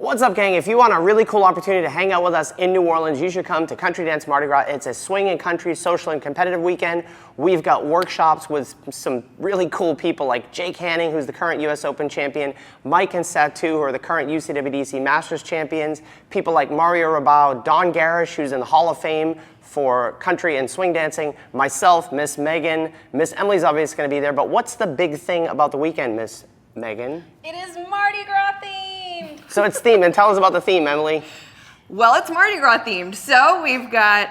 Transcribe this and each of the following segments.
What's up, gang? If you want a really cool opportunity to hang out with us in New Orleans, you should come to Country Dance Mardi Gras. It's a swing and country, social and competitive weekend. We've got workshops with some really cool people like Jake Hanning, who's the current US Open champion, Mike and Satu, who are the current UCWDC Masters champions, people like Mario Rabau, Don Garish, who's in the Hall of Fame for country and swing dancing, myself, Miss Megan, Miss Emily's obviously going to be there. But what's the big thing about the weekend, Miss Megan? It is Mardi Gras themed. So it's themed, and tell us about the theme, Emily. Well, it's Mardi Gras themed. So we've got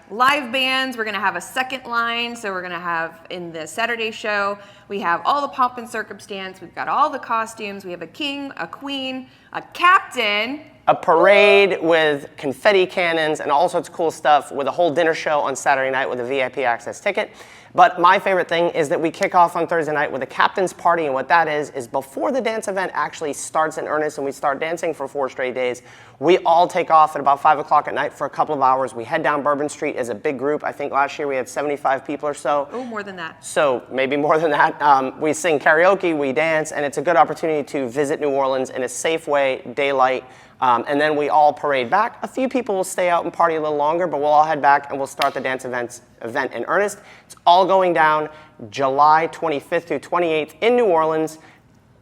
live bands. We're gonna have a second line. So we're gonna have, in the Saturday show, we have all the pomp and circumstance. We've got all the costumes. We have a king, a queen, a captain. A parade with confetti cannons and all sorts of cool stuff, with a whole dinner show on Saturday night with a VIP access ticket. But my favorite thing is that we kick off on Thursday night with a captain's party, and what that is before the dance event actually starts in earnest and we start dancing for 4 straight days, we all take off at about 5 o'clock at night for a couple of hours. We head down Bourbon Street as a big group. I think last year we had 75 people or so. Oh, more than that. So maybe more than that. We sing karaoke, we dance, and it's a good opportunity to visit New Orleans in a safe way, daylight. And then we all parade back. A few people will stay out and party a little longer, but we'll all head back and we'll start the dance event in earnest. It's all going down July 25th through 28th in New Orleans.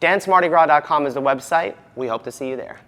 DanceMardiGras.com is the website. We hope to see you there.